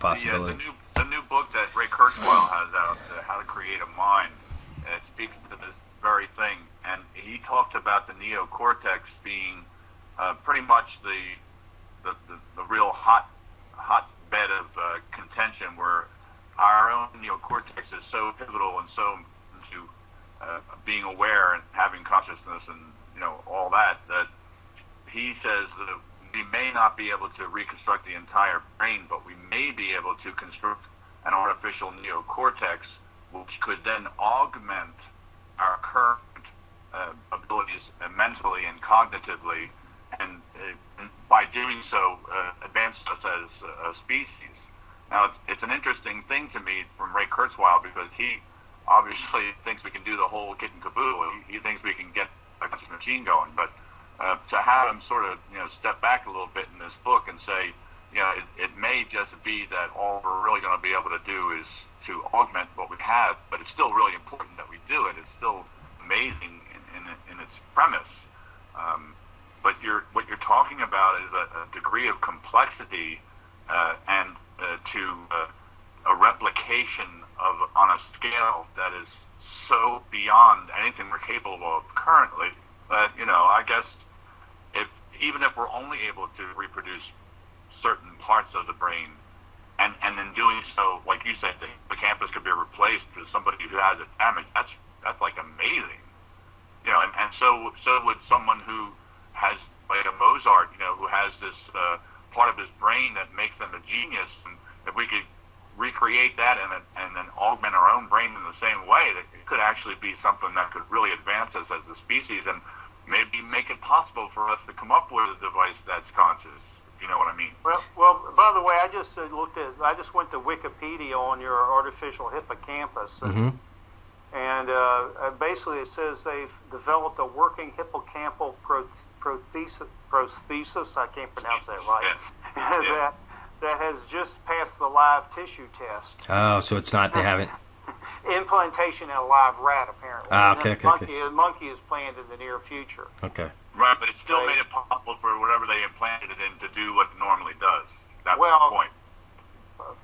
possibility. The new book that Ray Kurzweil has out, How to Create a Mind, speaks to this very thing. And he talked about the neocortex being pretty much the real hotbed of contention, where our own neocortex is so pivotal and so into being aware and having consciousness and all that he says that we may not be able to reconstruct the entire brain, but we may be able to construct an artificial neocortex, which could then augment our current abilities mentally and cognitively, and by doing so, advance us as a species. Now, it's an interesting thing to me from Ray Kurzweil, because he obviously thinks we can do the whole kit and caboodle. He thinks we can get a machine going, but to have him sort of step back a little bit in this book and say, it may just be that all we're really going to be able to do is to augment what we have, but it's still really important that we do it. It's still amazing in its premise. But what you're talking about is a degree of complexity and to a replication on a scale that is so beyond anything we're capable of currently that I guess even if we're only able to reproduce certain parts of the brain, and in doing so, like you said, the hippocampus could be replaced with somebody who has it damaged. That's like amazing, and so would someone who has, like a Mozart, who has this part of his brain that makes them a genius. And if we could recreate that and then augment our own brain in the same way, that it could actually be something that could really advance us as a species, and maybe make it possible for us to come up with a device that's conscious. You know what I mean? Well. By the way, I just went to Wikipedia on your artificial hippocampus, and basically it says they've developed a working hippocampal prosthesis. I can't pronounce that right. Yeah. that has just passed the live tissue test. Oh, so it's not, they haven't. Implantation in a live rat, apparently. Okay. The monkey is planned in the near future. Okay. Right, but it still made it possible for whatever they implanted it in to do what it normally does. That's the point.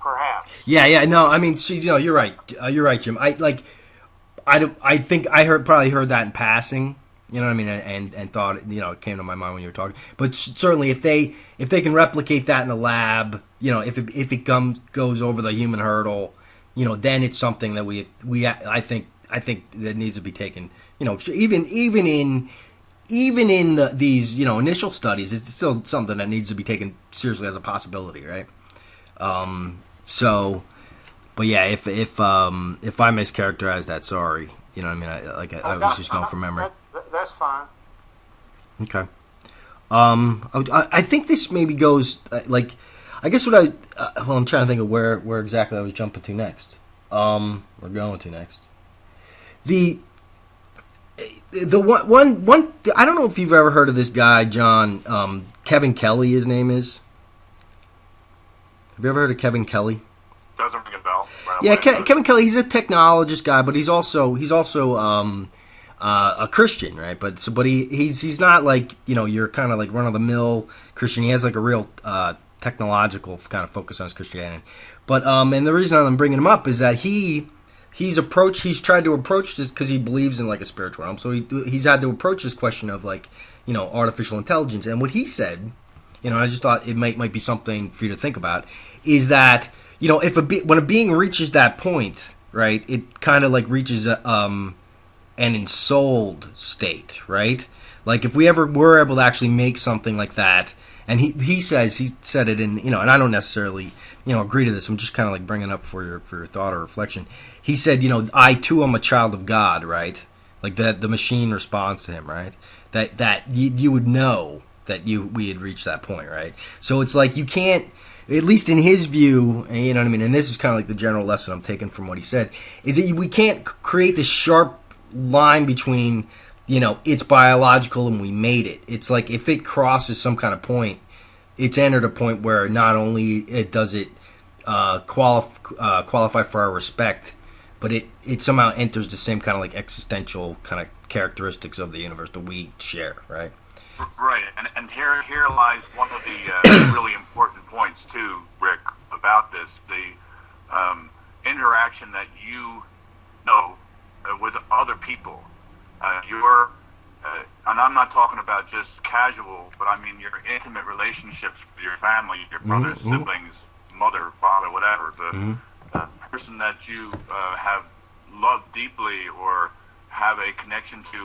Perhaps. Yeah. No, I mean, see, you're right. You're right, Jim. I think I probably heard that in passing. You know what I mean? And thought, it came to my mind when you were talking. But certainly, if they can replicate that in a lab, if it goes over the human hurdle, then it's something that I think that needs to be taken. Even in these initial studies, it's still something that needs to be taken seriously as a possibility, right? But yeah, if I mischaracterized that, sorry. I mean, I was just going from memory. That's fine. Okay. I think this maybe goes I guess I'm trying to think of where exactly I was jumping to next. We're going to next. The one I don't know if you've ever heard of this guy, John. Kevin Kelly, his name is. Have you ever heard of Kevin Kelly? Doesn't ring a bell. Yeah, Kevin Kelly. He's a technologist guy, but he's also a Christian, right? But he's not like you're kind of like run of the mill Christian. He has like a real technological kind of focus on his Christianity. But and the reason I'm bringing him up is that he's tried to approach this because he believes in like a spiritual realm. So he's had to approach this question of like artificial intelligence. And what he said, I just thought it might be something for you to think about, is that when a being reaches that point, right, it kind of like reaches an ensouled state, right? Like if we ever were able to actually make something like that, and he said it in and I don't necessarily agree to this. I'm just kind of like bringing it up for your thought or reflection. He said, I too am a child of God, right? Like that the machine responds to him, right? That you would know that we had reached that point, right? So it's like you can't, at least in his view, you know what I mean, and this is kind of like the general lesson I'm taking from what he said, is that we can't create this sharp line between, it's biological and we made it. It's like if it crosses some kind of point, it's entered a point where not only does it qualify for our respect, but it somehow enters the same kind of like existential kind of characteristics of the universe that we share, right? Right, and here lies one of the really important points too, Rick, about this. The interaction that you know with other people. And I'm not talking about just casual, but I mean your intimate relationships with your family, your brothers, siblings, mother, father, whatever. The person that you have loved deeply or have a connection to,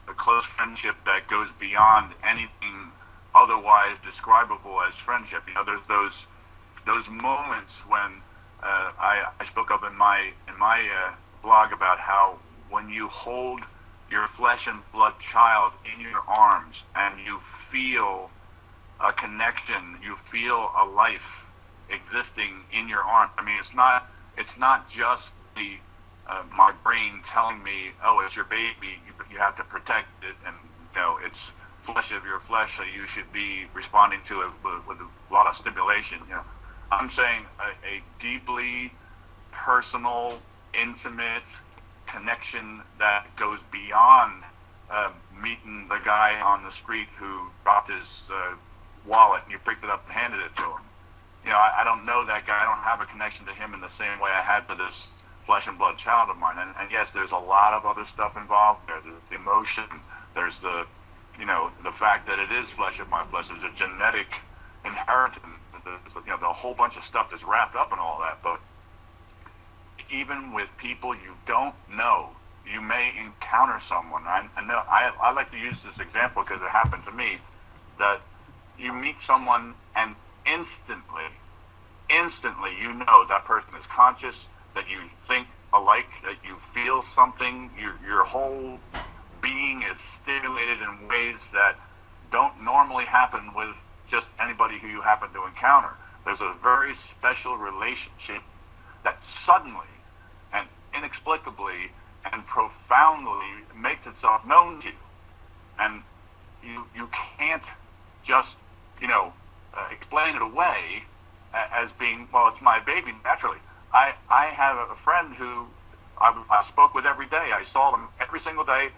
a close friendship that goes beyond anything otherwise describable as friendship. You know, there's those moments when I spoke up in my blog about how when you hold your flesh and blood child in your arms and you feel a connection, you feel a life existing in your arms. I mean, it's not just the my brain telling me, oh, it's your baby, you have to protect it, and you know it's flesh of your flesh, so you should be responding to it with a lot of stimulation. You know, I'm saying a deeply personal, intimate connection that goes beyond meeting the guy on the street who dropped his wallet and you picked it up and handed it to him. You know, I don't know that guy. I don't have a connection to him in the same way I had to this flesh and blood child of mine. And yes, there's a lot of other stuff involved there. There's the emotion. There's the, you know, the fact that it is flesh of my flesh. There's a genetic inheritance. You know, the whole bunch of stuff that's wrapped up in all that. But even with people you don't know, you may encounter someone. I know I like to use this example because it happened to me, that you meet someone and instantly you know that person is conscious, that you think alike, that you feel something, your whole being is stimulated in ways that don't normally happen with just anybody who you happen to encounter. There's a very special relationship that suddenly and inexplicably and profoundly makes itself known to you. And you can't just, you know, explain it away as being, well, it's my baby, naturally. I have a friend who I spoke with every day. I saw them every single day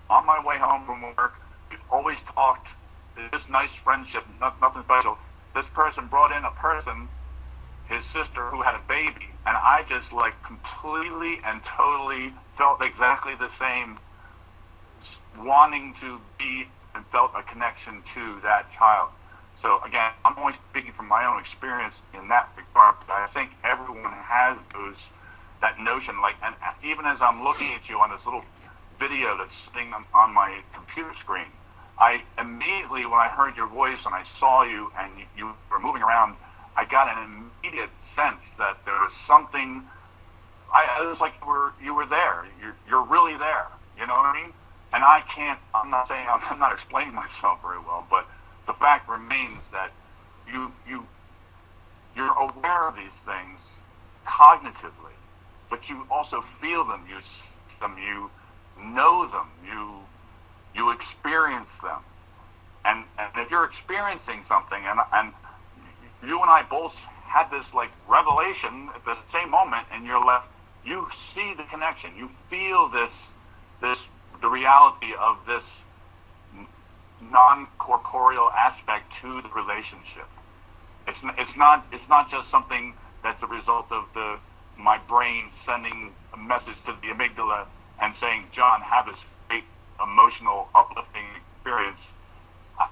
on my way home from work. We always talked. This nice friendship, nothing special. This person brought in a person, his sister, who had a baby, and I just like completely and totally felt exactly the same, wanting to be and felt a connection to that child. So again, I'm only speaking from my own experience in that regard, but I think everyone has that notion. Like, and even as I'm looking at you on this little video that's sitting on my computer screen, I immediately, when I heard your voice and I saw you and you were moving around, I got an immediate sense that there was something. It was like you were there. You're really there. You know what I mean? And I'm not saying I'm not explaining myself very well, but the fact remains that you're aware of these things cognitively, but you also feel them, you see them, you know them, you experience them. And if you're experiencing something, and you and I both had this like revelation at the same moment, and you're left, you see the connection, you feel the reality of this non-corporeal aspect to the relationship. It's not just something that's a result of my brain sending a message to the amygdala and saying, John, have this great emotional uplifting experience.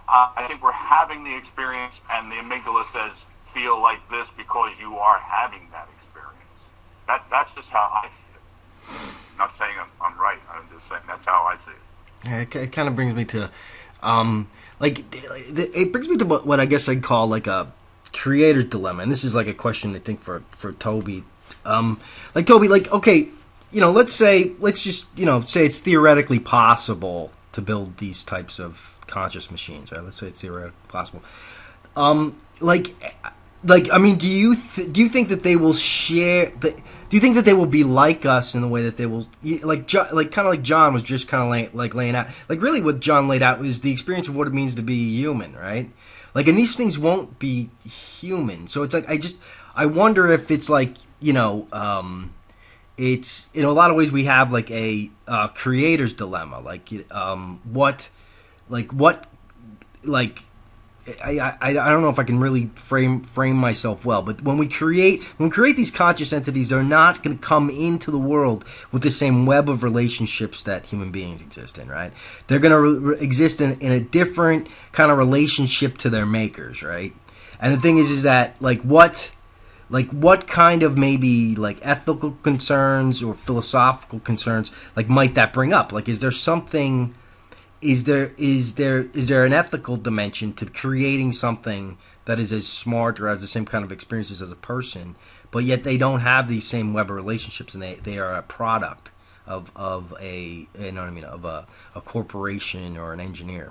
I think we're having the experience, and the amygdala says, feel like this because you are having that experience. That's just how I see it. I'm not saying I'm right. I'm just saying that's how I see it. Yeah, it kind of brings me to, it brings me to what I guess I'd call like a creator's dilemma. And this is like a question I think for Toby. Like Toby, like, okay, you know, let's just, you know, say it's theoretically possible to build these types of conscious machines, right? Let's say it's theoretically possible. I mean, do you think that they will share? Do you think that they will be like us in the way that they will, kind of like John was just kind of laying out, like really what John laid out was the experience of what it means to be human, right? Like, and these things won't be human, so it's like I wonder if it's like, you know, it's in a lot of ways we have like a I don't know if I can really frame myself well, but when we create these conscious entities, they're not going to come into the world with the same web of relationships that human beings exist in, right? They're going to exist in a different kind of relationship to their makers, right? And the thing is that what kind of maybe like ethical concerns or philosophical concerns might that bring up? Is there something? Is there an ethical dimension to creating something that is as smart or has the same kind of experiences as a person, but yet they don't have these same web of relationships, and they are a product of a, you know what I mean, of a corporation or an engineer?